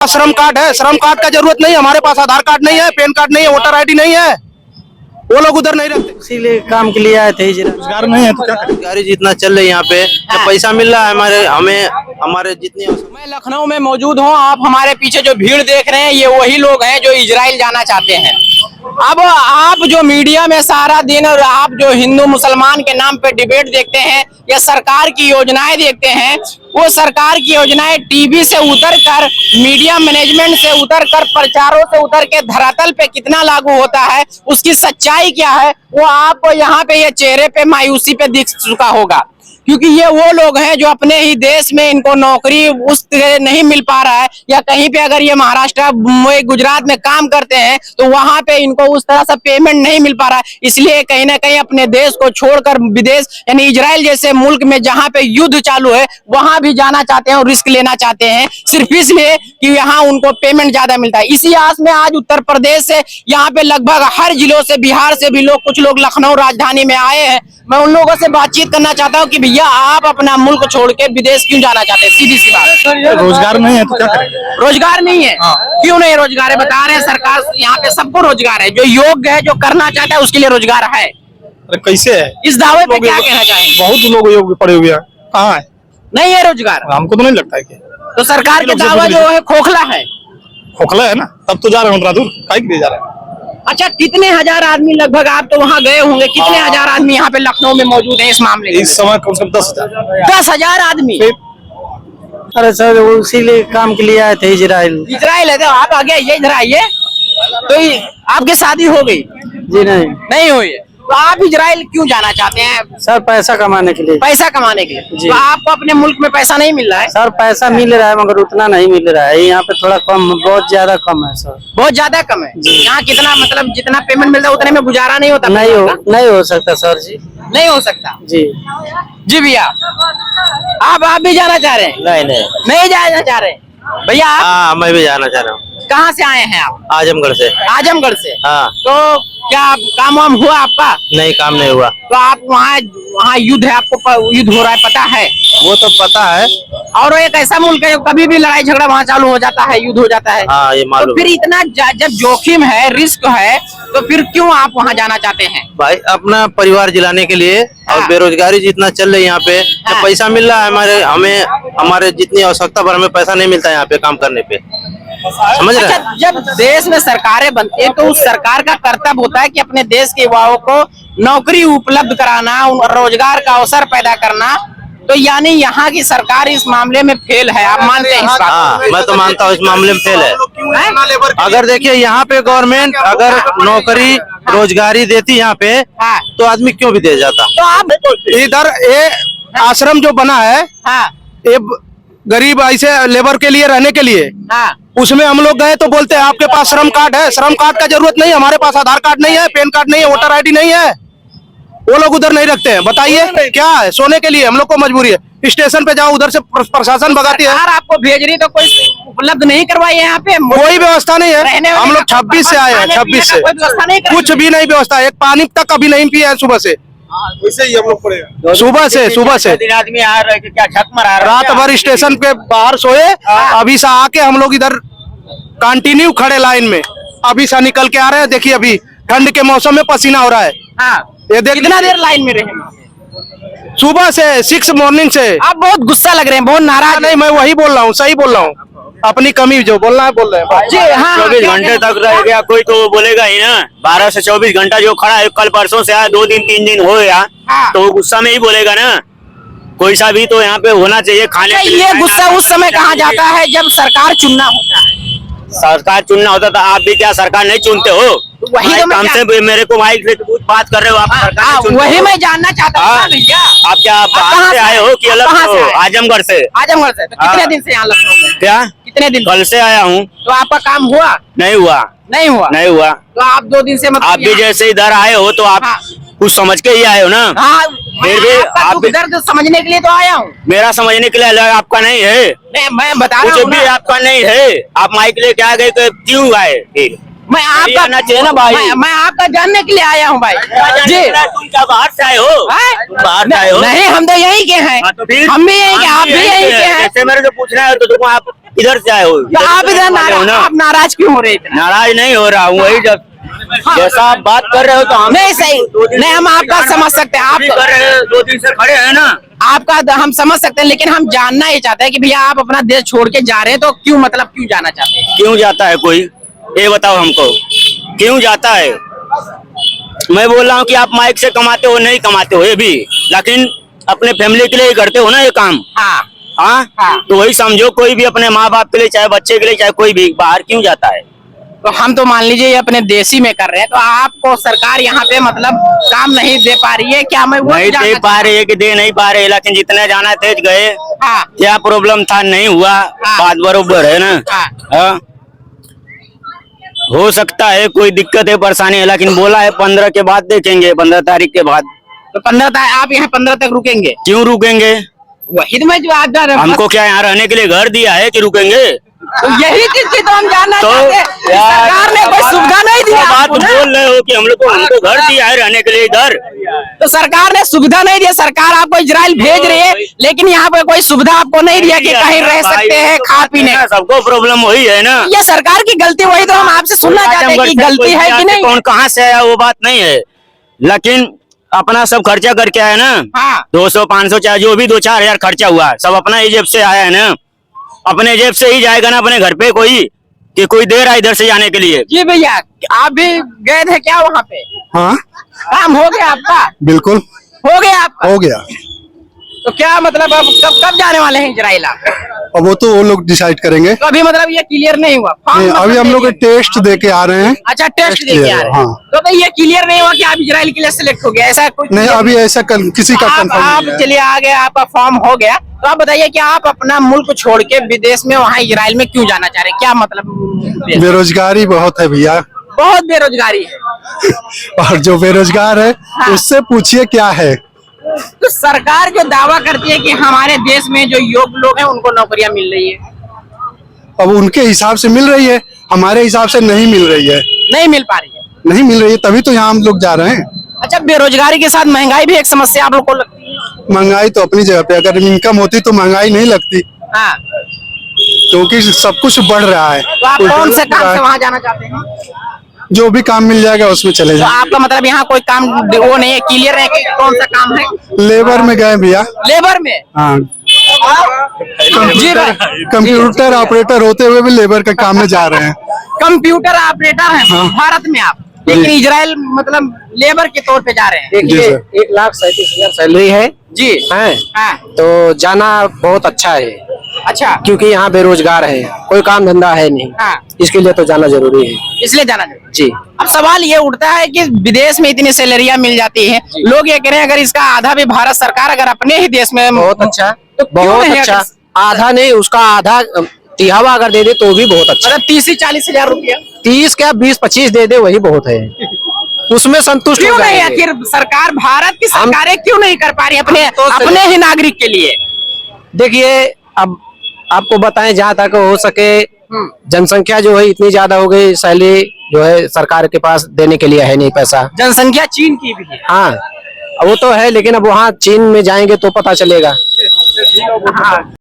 श्रम कार्ड है, श्रम कार्ड का जरूरत नहीं है हमारे पास। आधार कार्ड नहीं है, पैन कार्ड नहीं है, वोटर आईडी नहीं है, वो लोग उधर नहीं रहते। इसीलिए काम के लिए आए थे। रोजगार नहीं है तो क्या करें? रोजगारी जितना चल रही है यहाँ पे, जब पैसा मिल रहा है हमारे जितनी। मैं लखनऊ में मौजूद हूँ। आप हमारे पीछे जो भीड़ देख रहे हैं, ये वही लोग हैं जो इजराइल जाना चाहते हैं। अब आप जो मीडिया में सारा दिन और आप जो हिंदू मुसलमान के नाम पे डिबेट देखते हैं या सरकार की योजनाएं देखते हैं, वो सरकार की योजनाएं टीवी से उतर कर, मीडिया मैनेजमेंट से उतर कर, प्रचारों से उतर के धरातल पे कितना लागू होता है, उसकी सच्चाई क्या है, वो आपको यहाँ पे ये चेहरे पे मायूसी पे दिख चुका होगा। क्योंकि ये वो लोग हैं जो अपने ही देश में इनको नौकरी उस तरह नहीं मिल पा रहा है, या कहीं पे अगर ये महाराष्ट्र गुजरात में काम करते हैं तो वहां पे इनको उस तरह से पेमेंट नहीं मिल पा रहा है, इसलिए कहीं ना कहीं अपने देश को छोड़कर विदेश यानी इजराइल जैसे मुल्क में जहां पे युद्ध चालू है वहां भी जाना चाहते हैं और रिस्क लेना चाहते हैं, सिर्फ इसलिए कि यहाँ उनको पेमेंट ज्यादा मिलता है। इसी आस में आज उत्तर प्रदेश से यहाँ पे लगभग हर जिलों से, बिहार से भी लोग, कुछ लोग लखनऊ राजधानी में आए हैं। मैं उन लोगों से बातचीत करना चाहता हूँ कि भैया आप अपना मुल्क छोड़ के विदेश क्यों जाना चाहते हैं? सीधी सी बात। रोजगार नहीं है तो क्या करें? रोजगार नहीं है। क्यों नहीं रोजगार है? बता रहे हैं सरकार यहाँ पे सबको रोजगार है, जो योग्य है, जो करना चाहता है उसके लिए रोजगार है। अरे कैसे है? इस दावे पे क्या कहना चाहेंगे? बहुत लोग योग्य पड़े हुए हैं, कहाँ है? नहीं है रोजगार। हमको तो नहीं लगता है कि तो सरकार के दावा जो है खोखला है। खोखला है ना, तब तो जा रहे हैं दूर, काहे के लिए जा रहे हैं? अच्छा, कितने हजार आदमी, लगभग आप तो वहाँ गए होंगे, कितने हजार आदमी यहाँ पे लखनऊ में मौजूद हैं इस मामले में? इस समय कम से कम 10,000। 10,000 आदमी। अरे सर, वो इसीलिए काम के लिए आए थे इजराइल। इजराइल है तो आप आगे आइए, इधर आइए। तो आपकी शादी हो गई? जी नहीं हुई है। तो आप इजराइल क्यों जाना चाहते हैं? सर, पैसा कमाने के लिए। पैसा कमाने के लिए। जी। तो आपको अपने मुल्क में पैसा नहीं मिल रहा है? सर, पैसा मिल रहा है मगर उतना नहीं मिल रहा है। यहाँ पे थोड़ा कम, बहुत ज्यादा कम है सर। बहुत ज्यादा कम है। यहाँ कितना, मतलब जितना पेमेंट मिलता है उतने में गुजारा नहीं होता? नहीं हो सकता सर जी। नहीं हो सकता जी। जी भैया, आप भी जाना चाह रहे हैं? नहीं जाना चाह रहे हैं भैया? हाँ, मैं भी जाना चाह रहा हूँ। कहाँ से आए हैं आप? आजमगढ़ से। आजमगढ़ से? हाँ। तो क्या काम वाम हुआ आपका? नहीं, काम नहीं हुआ। तो आप वहाँ युद्ध है, आपको युद्ध हो रहा है, पता है? वो तो पता है। और एक ऐसा मुल्क है कभी भी लड़ाई झगड़ा वहाँ चालू हो जाता है, युद्ध हो जाता है। हाँ, ये मालूम। तो फिर इतना जब जोखिम है, रिस्क है, तो फिर क्यों आप वहाँ जाना चाहते हैं? भाई, अपना परिवार जिलाने के लिए। और बेरोजगारी जितना चल रही है यहाँ पे, जब पैसा मिल रहा है हमारे जितनी आवश्यकता पर, हमें पैसा नहीं मिलता है यहाँ पे काम करने पे, समझ रहे हैं? अच्छा, जब देश में सरकारें बनती है तो उस सरकार का कर्तव्य होता है कि अपने देश के युवाओं को नौकरी उपलब्ध कराना, रोजगार का अवसर पैदा करना। तो यानी यहाँ की सरकार इस मामले में फेल है, आप मानते हैं इस बात? हाँ, मैं तो मानता हूँ इस मामले में फेल है। अगर देखिए यहाँ पे गवर्नमेंट अगर नौकरी रोजगारी देती यहाँ पे, तो आदमी क्यों विदेश जाता? तो आप इधर ये आश्रम जो बना है, ये गरीब ऐसे लेबर के लिए, रहने के लिए, उसमें हम लोग गए तो बोलते हैं आपके पास श्रम कार्ड है, श्रम कार्ड का जरूरत नहीं है हमारे पास। आधार कार्ड नहीं है, पैन कार्ड नहीं है, वोटर आईडी नहीं है, वो लोग उधर नहीं रखते हैं। बताइए क्या है? सोने के लिए हम लोग को मजबूरी है। स्टेशन पे जाओ, उधर से प्रशासन भगाती है। आपको भेज रही तो कोई उपलब्ध नहीं करवाई है यहाँ पे? कोई व्यवस्था नहीं है। हम लोग 26 से आए हैं, 26 से कुछ भी नहीं व्यवस्था। एक पानी तक अभी नहीं पिया है सुबह से। वैसे ही हम लोग पड़े सुबह से दिन आदमी आ रहे, क्या छक मारा, रात भर स्टेशन पे बाहर सोए, अभी से आके हम लोग इधर कंटिन्यू खड़े लाइन में, अभी से निकल के आ रहे हैं। देखिए अभी ठंड के मौसम में पसीना हो रहा है। ये देख, कितना देर लाइन में रहे? सुबह से 6 मॉर्निंग से। आप बहुत गुस्सा लग रहे हैं, बहुत नाराज। नहीं, मैं वही बोल रहा हूँ, सही बोल रहा हूँ। अपनी कमी जो बोलना है बोल रहे हैं जी। हाँ, 24 घंटे तक रह गया कोई तो बोलेगा ही ना। 12 से 24 घंटा जो खड़ा है, कल परसों से आया, 2 दिन 3 दिन हो गया, तो वो गुस्सा में ही बोलेगा ना। कोई सा भी तो यहाँ पे होना चाहिए खाने के लिए। ये गुस्सा उस समय कहा जाता है जब सरकार चुनना होता है। सरकार चुनना होता था, आप भी क्या सरकार नहीं चुनते हो? वही तो काम से मेरे को माइक से कुछ बात कर रहे हो आप? सरकार वही मैं जानना चाहता हूँ भैया। आप क्या बाहर से आए हो कि अलग से? आजमगढ़ से। आजमगढ़ से। तो कितने दिन से यहाँ लखनऊ में? क्या कितने दिन? कल से आया हूँ। तो आपका काम हुआ? नहीं हुआ। नहीं हुआ। तो आप 2 दिन से, मतलब आप भी जैसे इधर आए हो तो आप कुछ समझ के ही आए हो ना? हाँ, फिर भी आप दर्द समझने के लिए तो आया हूँ। मेरा समझने के लिए अलग, आपका नहीं है। मैं बता रहा कुछ हूँ भी आपका नहीं है। आप माइक लेके आ गए तो क्यों आए? मैं आपका आना चाहिए ना भाई। मैं आपका जानने के लिए आया हूँ भाई जी। तुम क्या बाहर से आए हो? बाहर से आए हो? नहीं, हम तो यहीं के हैं। तो फिर हम भी यहीं के, आप भी यहीं के हैं। जैसे मेरे को पूछना है तो तुम आप किधर से आए हो? तो आप इधर आप नाराज क्यों हो रहे हैं? नाराज नहीं हो रहा हूँ, वही जब जैसा आप बात कर रहे हो तो हम नहीं सही नहीं, हम आपका समझ सकते हैं, आप कर रहे हैं, 2 दिन से खड़े हैं ना। आपका हम समझ सकते हैं, लेकिन हम जानना ये चाहते हैं कि भैया आप अपना देश छोड़ के जा रहे हैं तो क्यों, मतलब क्यों जाना चाहते हैं? क्यों जाता है कोई, ये बताओ हमको, क्यों जाता है? मैं बोल रहा हूँ कि आप माइक से कमाते हो, नहीं कमाते हो ये भी, लेकिन अपने फैमिली के लिए ही करते हो ना ये काम। हाँ हाँ, तो वही समझो, कोई भी अपने माँ बाप के लिए, चाहे बच्चे के लिए, चाहे कोई भी बाहर क्यों जाता है? तो हम तो मान लीजिए ये अपने देश ही में कर रहे हैं, तो आपको सरकार यहाँ पे मतलब काम नहीं दे पा रही है क्या? मैं वो नहीं दे पा रही है कि दे नहीं पा रहे, लेकिन जितने जाना थे गए। हाँ क्या प्रॉब्लम था, नहीं हुआ, बात बरोबर है ना। हाँ, हो सकता है कोई दिक्कत है, परेशानी है, लेकिन बोला है 15 के बाद देखेंगे, 15 तारीख के बाद। तो 15 तारीख आप यहाँ 15 तक रुकेंगे? क्यों रुकेंगे? वही तो मैं जो आज हमको क्या यहाँ रहने के लिए घर दिया है कि रुकेंगे? तो यही चीज की तो हम जानना तो चाहते हैं, सरकार ने कोई सुविधा नहीं दिया बात आपको ना? बोल रहे हो कि हमको घर दिया है रहने के लिए इधर। तो सरकार ने सुविधा नहीं दिया, सरकार आपको इजराइल भेज रही है, लेकिन यहाँ पे कोई सुविधा आपको नहीं दिया कि कहीं रह सकते हैं, खा पीने। सबको प्रॉब्लम वही है ना, ये सरकार की गलती, वही तो हम आपसे सुनना चाहते हैं कि गलती है कि नहीं। कौन कहाँ से आया वो बात नहीं है, लेकिन अपना सब खर्चा करके आया ना। हाँ 200 500 चाहे जो भी 2-4 हजार खर्चा हुआ, सब अपना ही जेब से आया है ना, अपने जेब से ही जाएगा ना अपने घर पे, कोई कि कोई दे रहा है इधर से जाने के लिए। जी भैया, आप भी गए थे क्या वहाँ पे? हाँ काम हो गया आपका? बिल्कुल हो गया आपका? हो गया। तो क्या मतलब अब कब जाने वाले हैं इजराइल आप? अब वो तो वो लोग डिसाइड करेंगे। तो अभी मतलब ये क्लियर नहीं हुआ फॉर्म? नहीं, अभी हम लोग टेस्ट दे के आ रहे हैं। अच्छा, टेस्ट दे के आ रहे हैं। हाँ। तो भाई ये क्लियर नहीं हुआ कि आप इजराइल के लिए सिलेक्ट हो गया, ऐसा कुछ नहीं, अभी ऐसा किसी का कंफर्म आप नहीं है। चलिए आ गए, आपका फॉर्म हो गया, तो आप बताइए कि आप अपना मुल्क छोड़ के विदेश में वहाँ इजराइल में क्यों जाना चाह रहे हैं? क्या मतलब? बेरोजगारी बहुत है भैया, बहुत बेरोजगारी है। और जो बेरोजगार है उससे पूछिए क्या है। तो सरकार जो दावा करती है कि हमारे देश में जो योग्य लोग हैं उनको नौकरियां मिल रही है, अब उनके हिसाब से मिल रही है, हमारे हिसाब से नहीं मिल रही है। नहीं मिल पा रही है। नहीं मिल रही है, तभी तो यहाँ हम लोग जा रहे हैं। अच्छा, बेरोजगारी के साथ महंगाई भी एक समस्या आप लोग को लगती है? महंगाई तो अपनी जगह पे, अगर इनकम होती तो महंगाई नहीं लगती, हाँ, क्योंकि सब कुछ बढ़ रहा है। तो आप कौन से काम से वहाँ जाना चाहते हैं? जो भी काम मिल जाएगा उसमें चले तो जाए। आपका मतलब यहाँ कोई काम वो नहीं है, क्लियर है कि कौन सा काम है? लेबर में गए भैया। लेबर में? हाँ, जी भाई, कंप्यूटर ऑपरेटर होते हुए भी लेबर के काम में जा रहे हैं। कंप्यूटर ऑपरेटर है भारत में आप, लेकिन इजराइल मतलब लेबर के तौर पे जा रहे हैं। जी सर। 1,37,000 सैलरी है जी हैं, हाँ, तो जाना बहुत अच्छा है, अच्छा, क्योंकि यहाँ बेरोजगार है, कोई काम धंधा है नहीं, हाँ, इसके लिए तो जाना जरूरी है। इसलिए जाना चाहिए। जी, अब सवाल ये उठता है कि विदेश में इतनी सैलरियां मिल जाती हैं, लोग ये कह रहे हैं अगर इसका आधा भी भारत सरकार अगर अपने ही देश में बहुत अच्छा, तो क्यों बहुत नहीं अच्छा। अगर- आधा नहीं, उसका आधा तिहावा अगर दे दे तो भी बहुत अच्छा। मतलब 30-40 हजार रुपया 30 क्या 20-25 दे दे वही बहुत है, उसमें संतुष्ट क्यों हो नहीं? जाएंगे। आखिर सरकार, भारत की सरकारें क्यों नहीं कर पा रही अपने ही नागरिक के लिए? देखिए, अब आपको बताएं, जहाँ तक हो सके, जनसंख्या जो है इतनी ज्यादा हो गई, सैलरी जो है सरकार के पास देने के लिए है नहीं पैसा। जनसंख्या चीन की भी है। हाँ, वो तो है, लेकिन अब वहाँ चीन में जाएंगे तो पता चलेगा। हाँ।